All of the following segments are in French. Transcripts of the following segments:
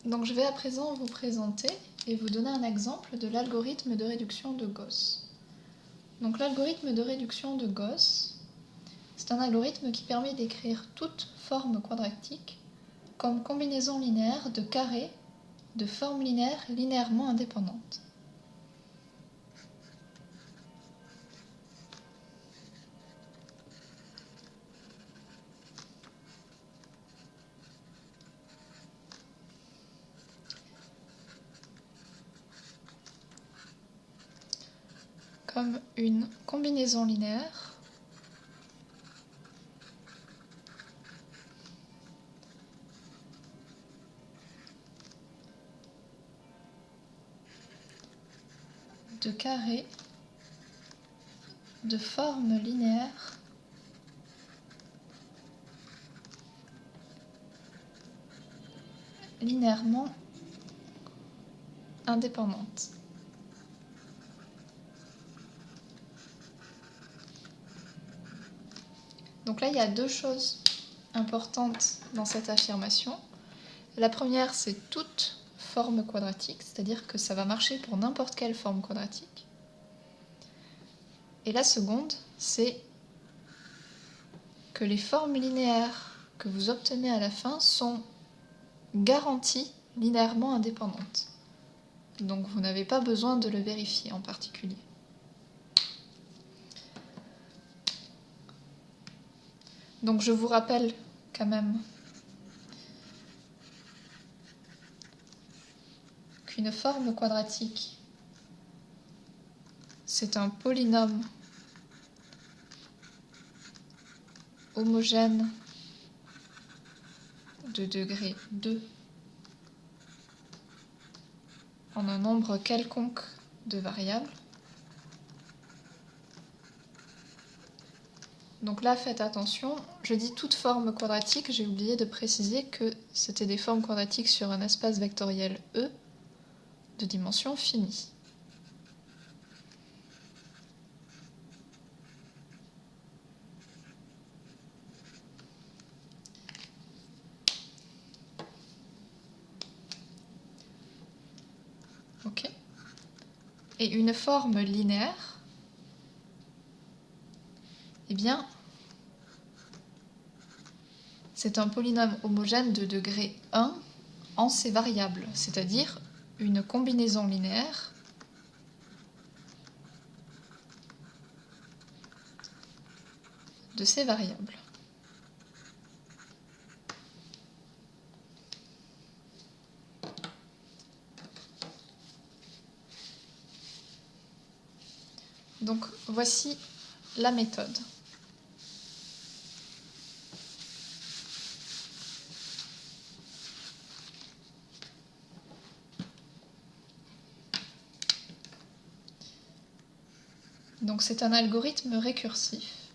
Donc je vais à présent vous présenter et vous donner un exemple de l'algorithme de réduction de Gauss. Donc l'algorithme de réduction de Gauss, c'est un algorithme qui permet d'écrire toute forme quadratique comme combinaison linéaire de carrés de formes linéaires linéairement indépendantes. Comme une combinaison linéaire de carrés de formes linéaires linéairement indépendantes. Donc là, il y a deux choses importantes dans cette affirmation. La première, c'est toute forme quadratique, c'est-à-dire que ça va marcher pour n'importe quelle forme quadratique. Et la seconde, c'est que les formes linéaires que vous obtenez à la fin sont garanties linéairement indépendantes. Donc vous n'avez pas besoin de le vérifier en particulier. Donc je vous rappelle quand même qu'une forme quadratique, c'est un polynôme homogène de degré 2 en un nombre quelconque de variables. Donc là, faites attention, je dis toute forme quadratique, j'ai oublié de préciser que c'était des formes quadratiques sur un espace vectoriel E de dimension finie. Ok. Et une forme linéaire, eh bien, c'est un polynôme homogène de degré 1 en ses variables, c'est-à-dire une combinaison linéaire de ces variables. Donc voici la méthode. Donc c'est un algorithme récursif,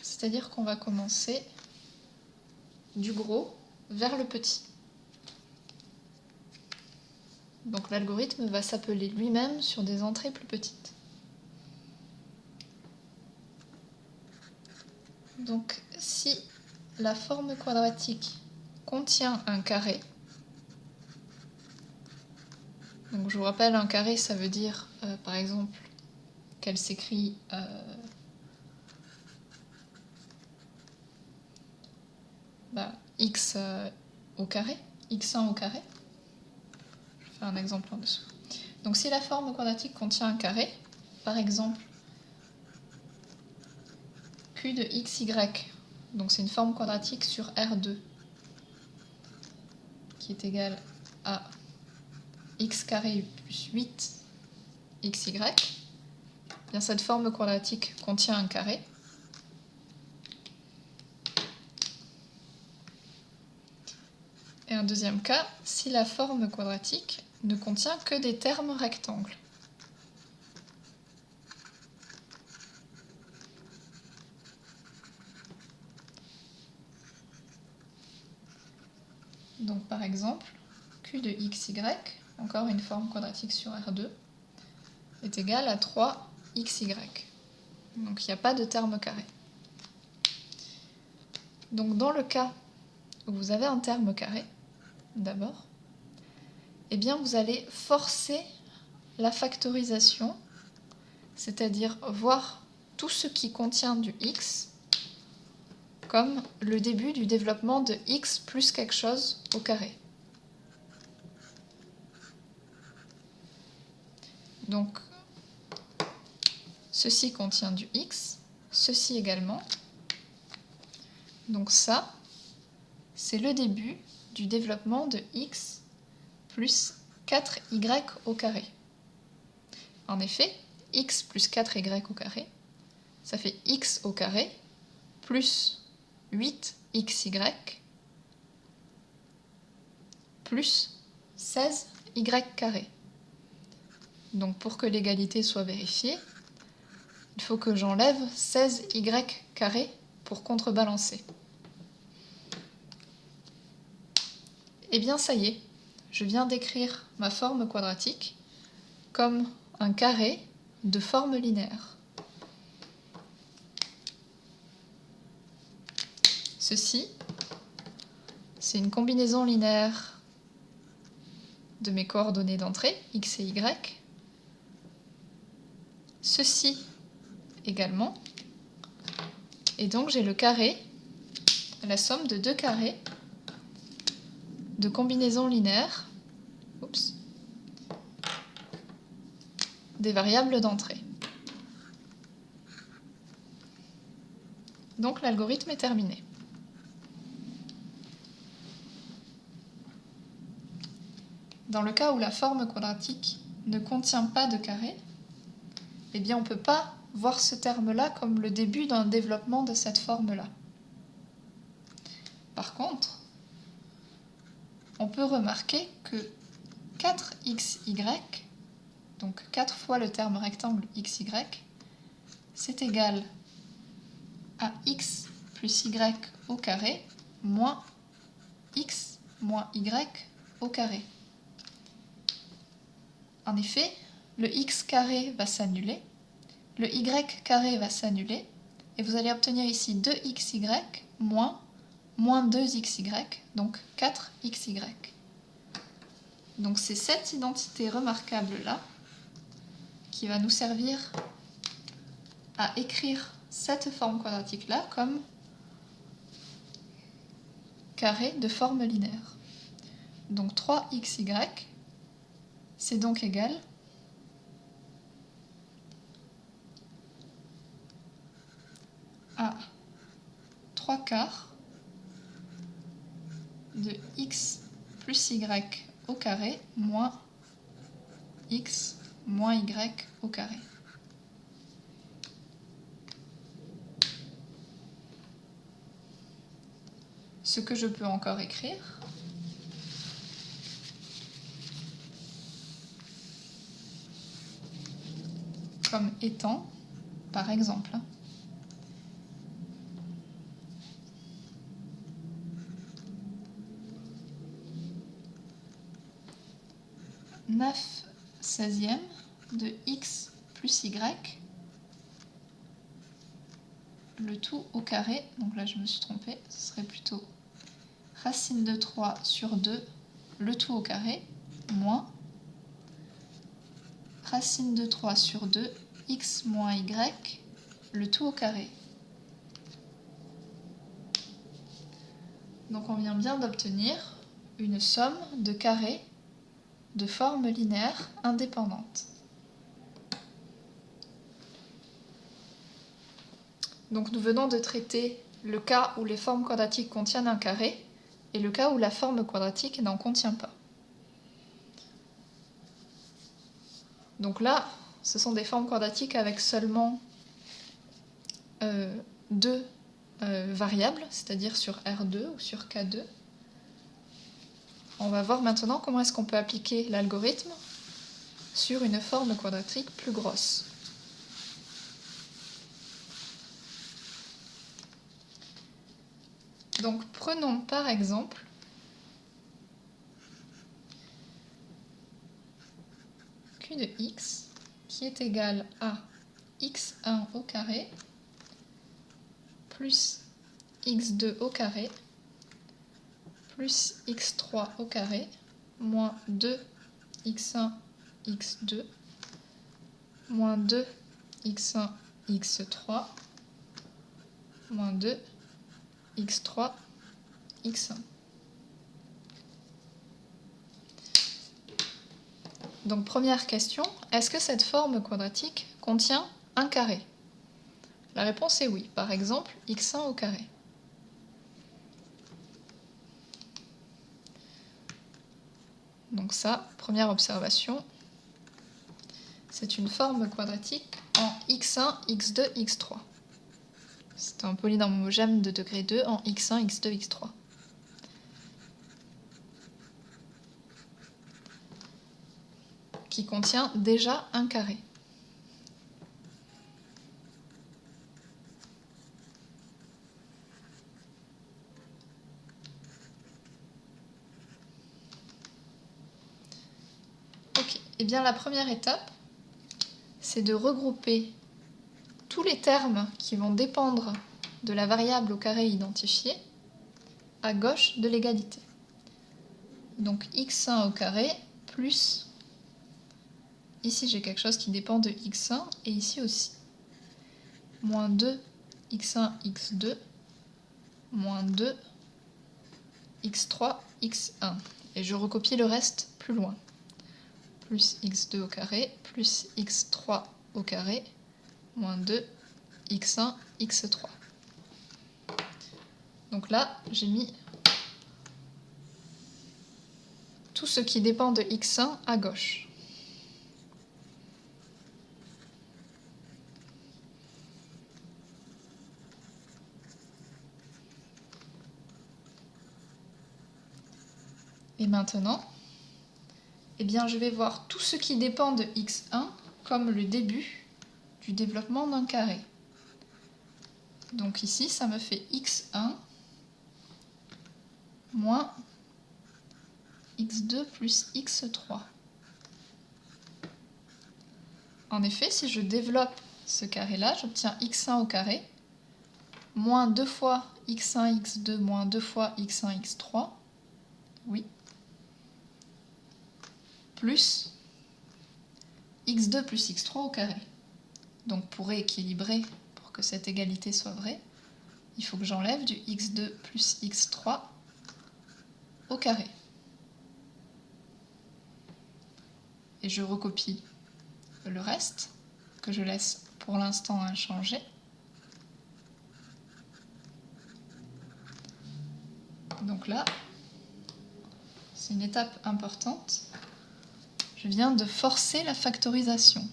c'est-à-dire qu'on va commencer du gros vers le petit. Donc l'algorithme va s'appeler lui-même sur des entrées plus petites. Donc si la forme quadratique contient un carré, donc je vous rappelle, un carré ça veut dire par exemple qu'elle s'écrit x au carré, x1 au carré. Je vais faire un exemple en dessous. Donc si la forme quadratique contient un carré, par exemple q de xy, donc c'est une forme quadratique sur R2 qui est égale à x carré plus 8xy, bien cette forme quadratique contient un carré. Et un deuxième cas, si la forme quadratique ne contient que des termes rectangles. Donc par exemple, q de xy, encore une forme quadratique sur R2, est égal à 3xy. Donc il n'y a pas de terme carré. Donc dans le cas où vous avez un terme carré, d'abord, eh bien vous allez forcer la factorisation, c'est-à-dire voir tout ce qui contient du x comme le début du développement de x plus quelque chose au carré. Donc, ceci contient du x, ceci également. Donc ça, c'est le début du développement de x plus 4y au carré. En effet, x plus 4y au carré, ça fait x au carré plus 8xy plus 16y carré. Donc pour que l'égalité soit vérifiée, il faut que j'enlève 16y carré pour contrebalancer. Eh bien ça y est, je viens d'écrire ma forme quadratique comme un carré de forme linéaire. Ceci, c'est une combinaison linéaire de mes coordonnées d'entrée, x et y. Ceci également. Et donc j'ai le carré, la somme de deux carrés de combinaison linéaire des variables d'entrée. Donc l'algorithme est terminé. Dans le cas où la forme quadratique ne contient pas de carré, eh bien on ne peut pas voir ce terme-là comme le début d'un développement de cette forme-là. Par contre, on peut remarquer que 4xy, donc 4 fois le terme rectangle xy, c'est égal à x plus y au carré moins x moins y au carré. En effet, le x carré va s'annuler, le y carré va s'annuler, et vous allez obtenir ici 2xy moins 2xy, donc 4xy. Donc c'est cette identité remarquable-là qui va nous servir à écrire cette forme quadratique-là comme carré de forme linéaire. Donc 3xy, c'est donc égal à 3 quarts de x plus y au carré moins x moins y au carré. Ce que je peux encore écrire comme étant, par exemple, 9/16 de x plus y, le tout au carré, donc là je me suis trompée, ce serait plutôt racine de 3 sur 2, le tout au carré, moins racine de 3 sur 2, x moins y, le tout au carré. Donc on vient bien d'obtenir une somme de carrés de forme linéaire indépendante. Donc nous venons de traiter le cas où les formes quadratiques contiennent un carré et le cas où la forme quadratique n'en contient pas. Donc là, ce sont des formes quadratiques avec seulement deux variables, c'est-à-dire sur R2 ou sur K2. On va voir maintenant comment est-ce qu'on peut appliquer l'algorithme sur une forme quadratique plus grosse. Donc prenons par exemple Q de x qui est égal à x1 au carré plus x2 au carré plus x3 au carré moins 2 x1, x2, moins 2, x1, x3, moins 2, x3, x1. Donc première question, est-ce que cette forme quadratique contient un carré? La réponse est oui. Par exemple, x1 au carré. Donc ça, première observation, c'est une forme quadratique en x1, x2, x3. C'est un polynôme homogène de degré 2 en x1, x2, x3. Qui contient déjà un carré. Ok, et bien la première étape, c'est de regrouper tous les termes qui vont dépendre de la variable au carré identifiée à gauche de l'égalité. Donc x1 au carré plus, ici j'ai quelque chose qui dépend de x1 et ici aussi, moins 2 x1, x2, moins 2 x3, x1. Et je recopie le reste plus loin. Plus x2 au carré, plus x3 au carré, moins 2 x1, x3. Donc là, j'ai mis tout ce qui dépend de x1 à gauche. Et maintenant, eh bien, je vais voir tout ce qui dépend de x1 comme le début du développement d'un carré. Donc ici, ça me fait x1 moins x2 plus x3. En effet, si je développe ce carré-là, j'obtiens x1 au carré, moins 2 fois x1, x2, moins 2 fois x1, x3, oui, plus x2 plus x3 au carré. Donc pour rééquilibrer, pour que cette égalité soit vraie, il faut que j'enlève du x2 plus x3 au carré. Et je recopie le reste, que je laisse pour l'instant inchangé. Donc là, c'est une étape importante. Je viens de forcer la factorisation.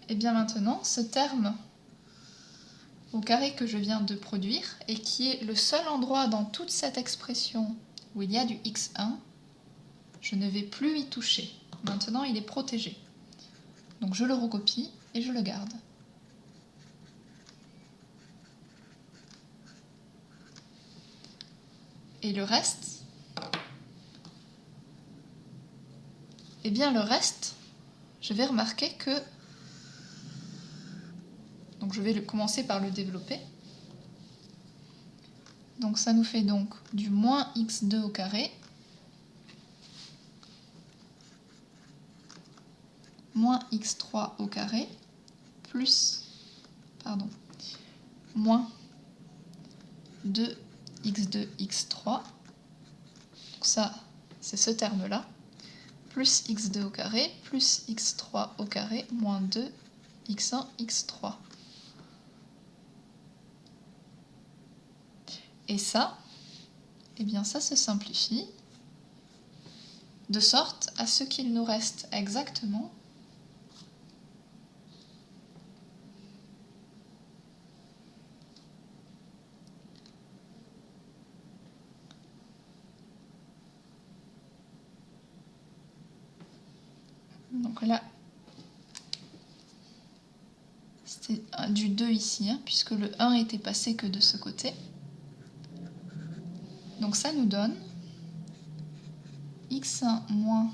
Et bien maintenant, ce terme au carré que je viens de produire et qui est le seul endroit dans toute cette expression où il y a du x1, je ne vais plus y toucher. Maintenant, il est protégé. Donc je le recopie et je le garde. Et le reste, eh bien le reste, je vais remarquer que, donc je vais commencer par le développer. Donc ça nous fait donc du moins x2 au carré, moins x3 au carré, plus, moins 2x2, x3, donc ça c'est ce terme-là, plus x2 au carré, plus x3 au carré, moins 2, x1, x3. Et ça, eh bien ça se simplifie de sorte à ce qu'il nous reste exactement donc là, c'était du 2 ici, hein, puisque le 1 était passé que de ce côté. Donc ça nous donne x1 moins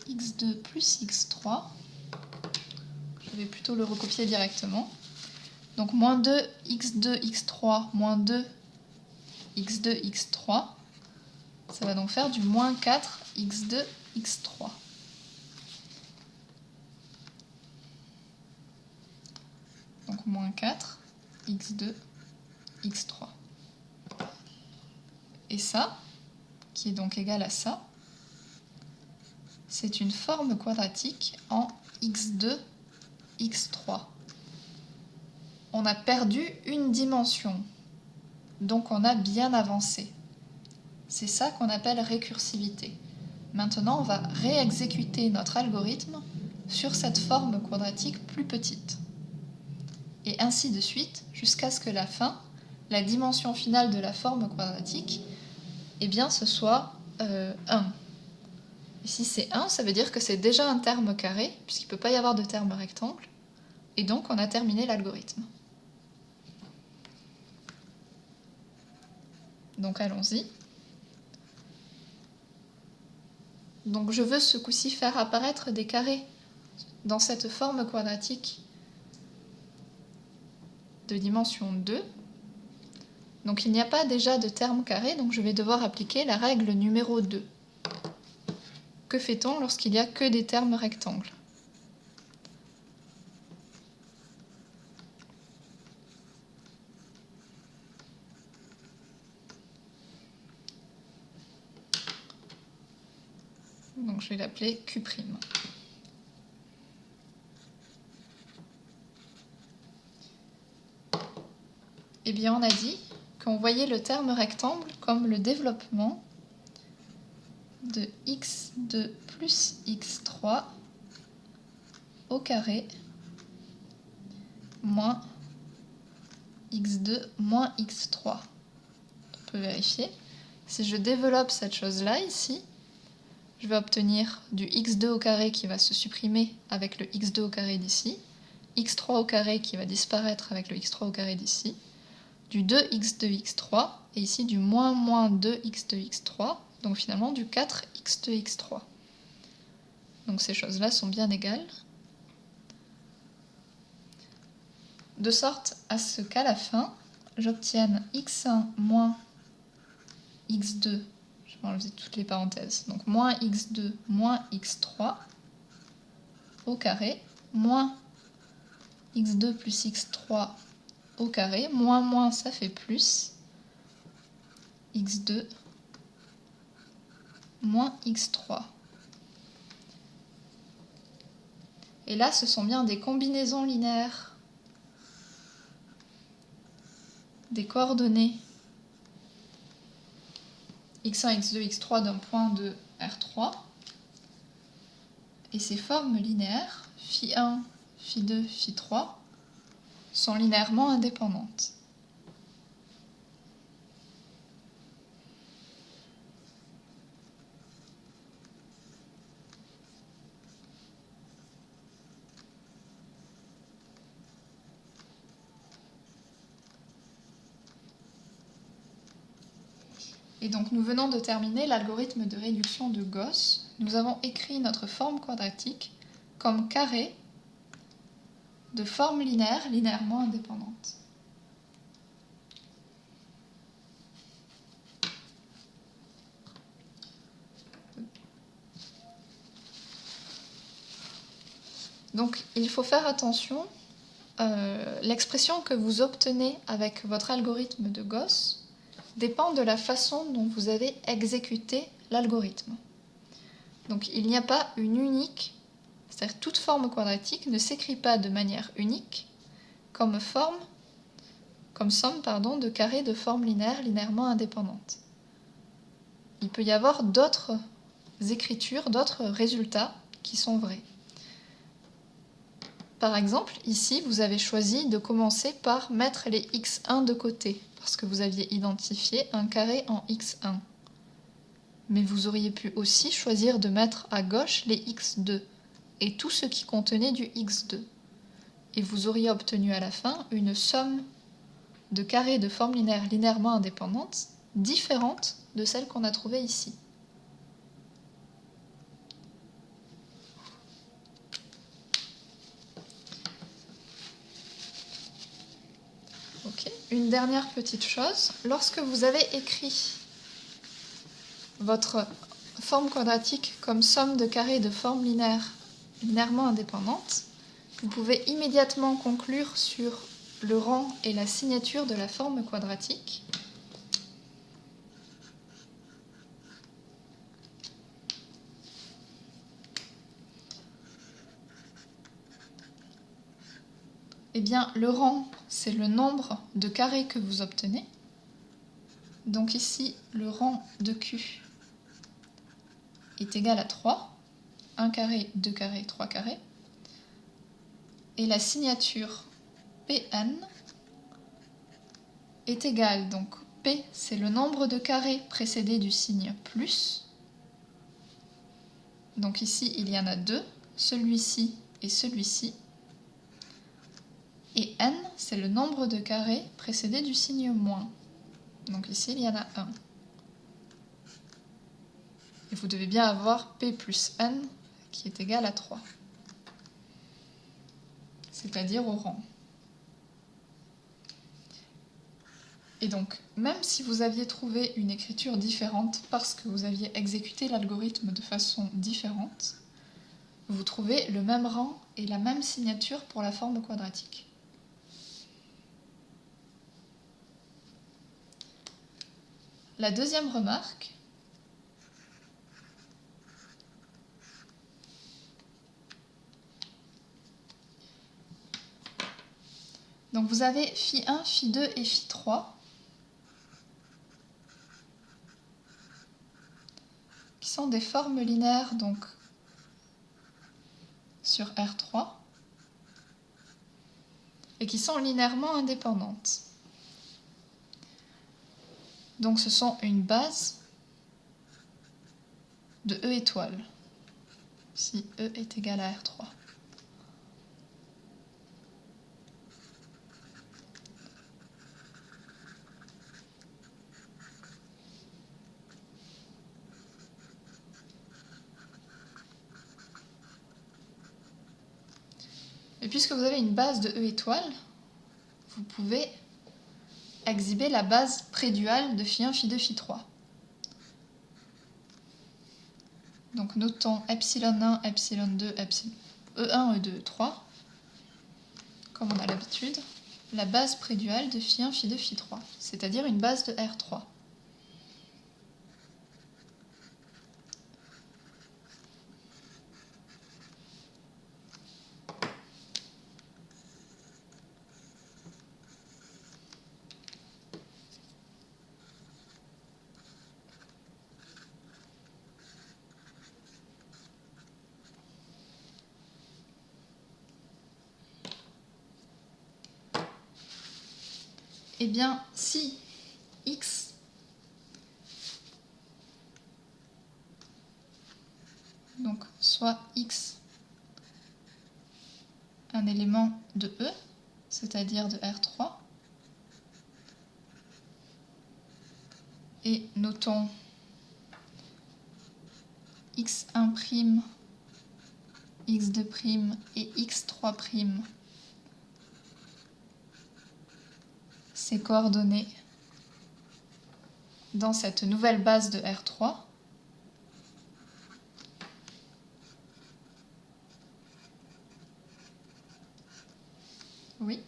x2 plus x3 vais plutôt le recopier directement. Donc moins 2 x2 x3 moins 2 x2 x3, ça va donc faire du moins 4 x2 x3. Donc moins 4 x2 x3. Et ça, qui est donc égal à ça, c'est une forme quadratique en x2 x3. On a perdu une dimension, donc on a bien avancé. C'est ça qu'on appelle récursivité. Maintenant, on va réexécuter notre algorithme sur cette forme quadratique plus petite. Et ainsi de suite, jusqu'à ce que la fin, la dimension finale de la forme quadratique, eh bien, ce soit 1. Et si c'est 1, ça veut dire que c'est déjà un terme carré, puisqu'il ne peut pas y avoir de terme rectangle. Et donc, on a terminé l'algorithme. Donc, allons-y. Donc, je veux ce coup-ci faire apparaître des carrés dans cette forme quadratique de dimension 2. Donc, il n'y a pas déjà de terme carré, donc je vais devoir appliquer la règle numéro 2. Que fait-on lorsqu'il n'y a que des termes rectangles ? Donc je vais l'appeler Q'. Eh bien on a dit qu'on voyait le terme rectangle comme le développement de x2 plus x3 au carré moins x2 moins x3. On peut vérifier. Si je développe cette chose-là ici, je vais obtenir du x2 au carré qui va se supprimer avec le x2 au carré d'ici, x3 au carré qui va disparaître avec le x3 au carré d'ici, du 2x2 x3, et ici du moins 2x2 x3, donc finalement du 4x2 x3. Donc ces choses-là sont bien égales. De sorte à ce qu'à la fin, j'obtienne x1 moins x2, je vais enlever toutes les parenthèses, donc moins x2 moins x3 au carré, moins x2 plus x3 au carré, moins ça fait plus, x2 moins x3. Et là, ce sont bien des combinaisons linéaires des coordonnées x1, x2, x3 d'un point de R3. Et ces formes linéaires, φ1, φ2, φ3, sont linéairement indépendantes. Et donc nous venons de terminer l'algorithme de réduction de Gauss. Nous avons écrit notre forme quadratique comme carré de forme linéaire linéairement indépendante. Donc il faut faire attention, l'expression que vous obtenez avec votre algorithme de Gauss dépend de la façon dont vous avez exécuté l'algorithme. Donc il n'y a pas une unique, c'est-à-dire toute forme quadratique ne s'écrit pas de manière unique comme somme de carrés de forme linéaire linéairement indépendante. Il peut y avoir d'autres écritures, d'autres résultats qui sont vrais. Par exemple, ici, vous avez choisi de commencer par mettre les x1 de côté, parce que vous aviez identifié un carré en x1. Mais vous auriez pu aussi choisir de mettre à gauche les x2, et tout ce qui contenait du x2. Et vous auriez obtenu à la fin une somme de carrés de forme linéaire linéairement indépendante, différente de celle qu'on a trouvée ici. une dernière petite chose. Lorsque vous avez écrit votre forme quadratique comme somme de carrés de formes linéairement indépendantes, vous pouvez immédiatement conclure sur le rang et la signature de la forme quadratique. Eh bien, le rang, c'est le nombre de carrés que vous obtenez. Donc ici, le rang de Q est égal à 3. 1 carré, 2 carrés, 3 carrés. Et la signature Pn est égale, donc P, c'est le nombre de carrés précédé du signe plus. Donc ici, il y en a deux, celui-ci et celui-ci. Et n, c'est le nombre de carrés précédé du signe moins. Donc ici, il y en a un. Et vous devez bien avoir P plus n qui est égal à 3. C'est-à-dire au rang. Et donc, même si vous aviez trouvé une écriture différente parce que vous aviez exécuté l'algorithme de façon différente, vous trouvez le même rang et la même signature pour la forme quadratique. La deuxième remarque, donc vous avez φ1, φ2 et φ3 qui sont des formes linéaires donc sur R3 et qui sont linéairement indépendantes. Donc ce sont une base de E étoile, si E est égal à R3. Et puisque vous avez une base de E étoile, vous pouvez exhiber la base préduale de φ1, φ2, φ3. Donc notons epsilon1, epsilon2, E1, E2, E3, comme on a l'habitude, la base préduale de φ1, φ2, φ3, c'est-à-dire une base de R3. Eh bien, si x donc soit x un élément de E, c'est-à-dire de R3, et notons x1', x2' et x3', ces coordonnées dans cette nouvelle base de R3, oui.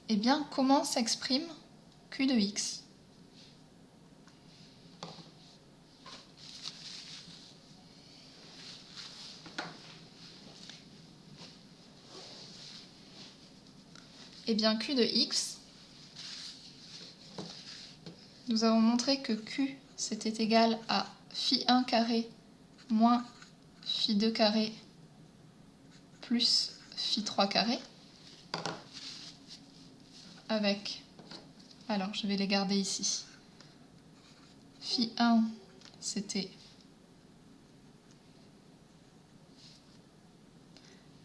Eh bien, comment s'exprime Q de x? Eh bien, Q de x, nous avons montré que Q, c'était égal à φ1 carré moins φ2 carré plus φ3 carré, avec, alors je vais les garder ici, φ1, c'était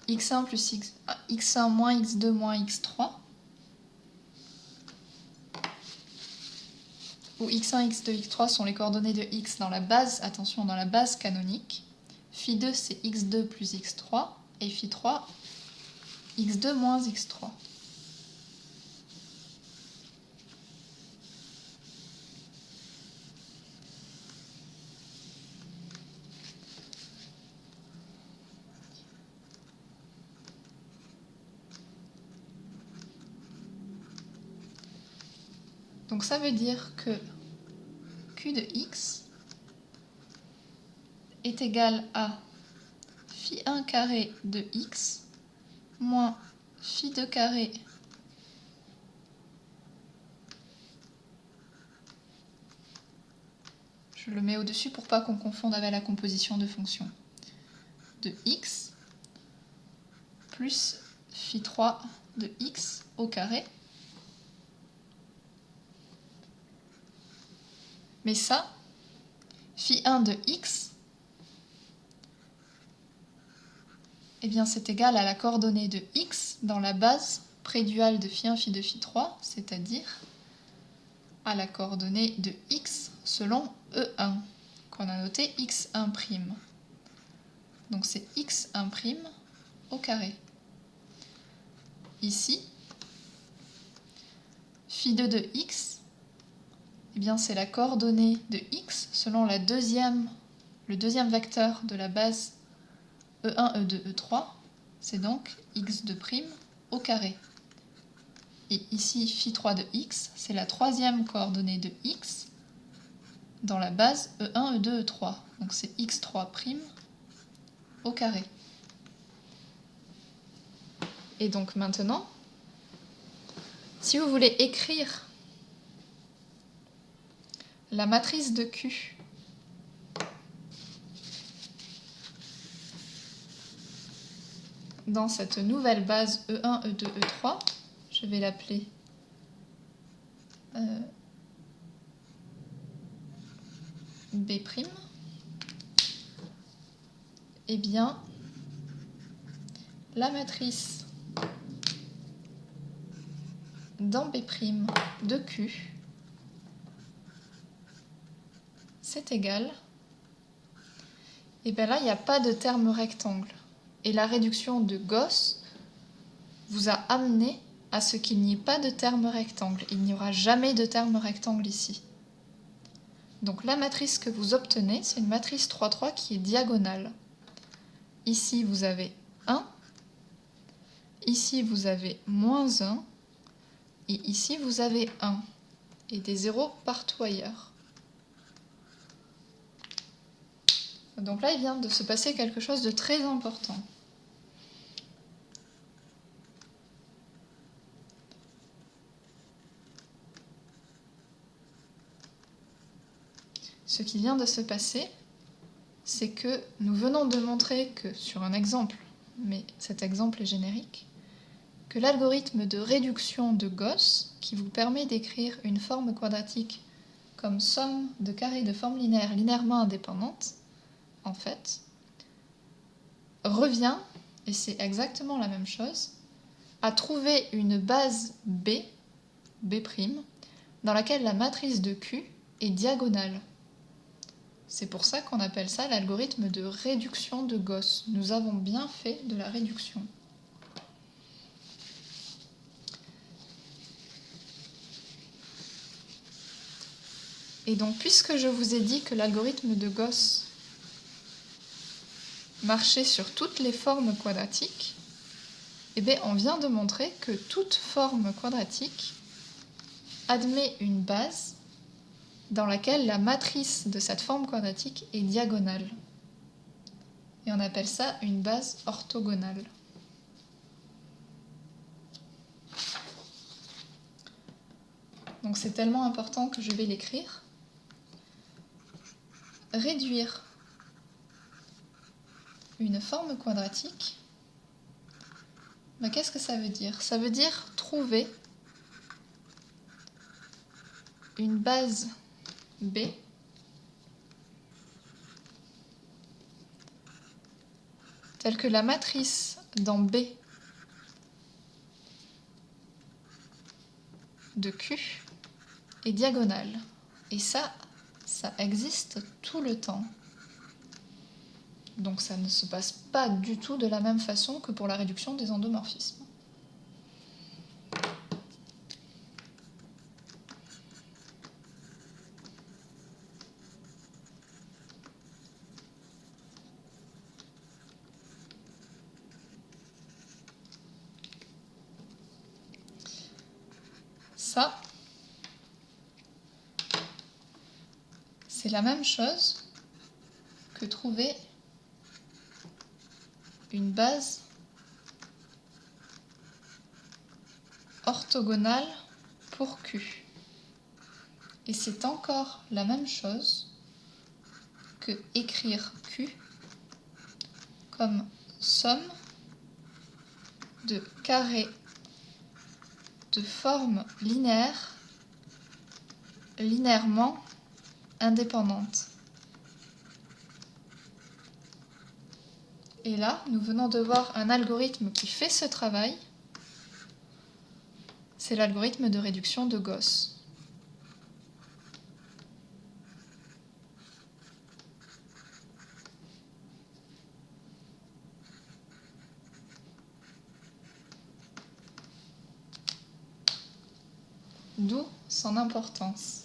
x1 plus x1 moins x2 moins x3, où x1, x2, x3 sont les coordonnées de x dans la base, attention, dans la base canonique. φ2 c'est x2 plus x3, et phi3 x2 moins x3. Donc ça veut dire que Q de x est égal à phi1 carré de x moins phi2 carré je le mets au-dessus pour pas qu'on confonde avec la composition de fonctions de x plus phi3 de x au carré. Mais ça, phi1 de x, eh bien c'est égal à la coordonnée de x dans la base préduale de phi1, phi2, phi3, c'est-à-dire à la coordonnée de x selon E1, qu'on a noté x1'. Donc c'est x1' au carré. Ici, phi2 de x, eh bien c'est la coordonnée de x selon le deuxième vecteur de la base E1, E2, E3, c'est donc x2' au carré. Et ici, phi3 de x, c'est la troisième coordonnée de x dans la base E1, E2, E3. Donc c'est x3' au carré. Et donc maintenant, si vous voulez écrire la matrice de Q dans cette nouvelle base E1, E2, E3, je vais l'appeler B', eh bien, la matrice dans B' de Q, c'est égal, et bien là, il n'y a pas de terme rectangle. Et la réduction de Gauss vous a amené à ce qu'il n'y ait pas de terme rectangle. Il n'y aura jamais de terme rectangle ici. Donc la matrice que vous obtenez, c'est une matrice 3,3 qui est diagonale. Ici, vous avez 1. Ici, vous avez moins 1. Et ici, vous avez 1. Et des zéros partout ailleurs. Donc là, il vient de se passer quelque chose de très important. Ce qui vient de se passer, c'est que nous venons de montrer que, sur un exemple, mais cet exemple est générique, que l'algorithme de réduction de Gauss, qui vous permet d'écrire une forme quadratique comme somme de carrés de forme linéaire linéairement indépendante, en fait, revient, et c'est exactement la même chose, à trouver une base B, B', dans laquelle la matrice de Q est diagonale. C'est pour ça qu'on appelle ça l'algorithme de réduction de Gauss. Nous avons bien fait de la réduction. Et donc, puisque je vous ai dit que l'algorithme de Gauss marchait sur toutes les formes quadratiques, eh bien, on vient de montrer que toute forme quadratique admet une base dans laquelle la matrice de cette forme quadratique est diagonale. Et on appelle ça une base orthogonale. Donc c'est tellement important que je vais l'écrire. Réduire une forme quadratique, mais qu'est-ce que ça veut dire? Ça veut dire trouver une base B telle que la matrice dans B de Q est diagonale. Et ça existe tout le temps. Donc ça ne se passe pas du tout de la même façon que pour la réduction des endomorphismes. Ça, c'est la même chose que trouver une base orthogonale pour Q. Et c'est encore la même chose que écrire Q comme somme de carrés de forme linéaire, linéairement indépendante. Et là, nous venons de voir un algorithme qui fait ce travail. C'est l'algorithme de réduction de Gauss. D'où son importance.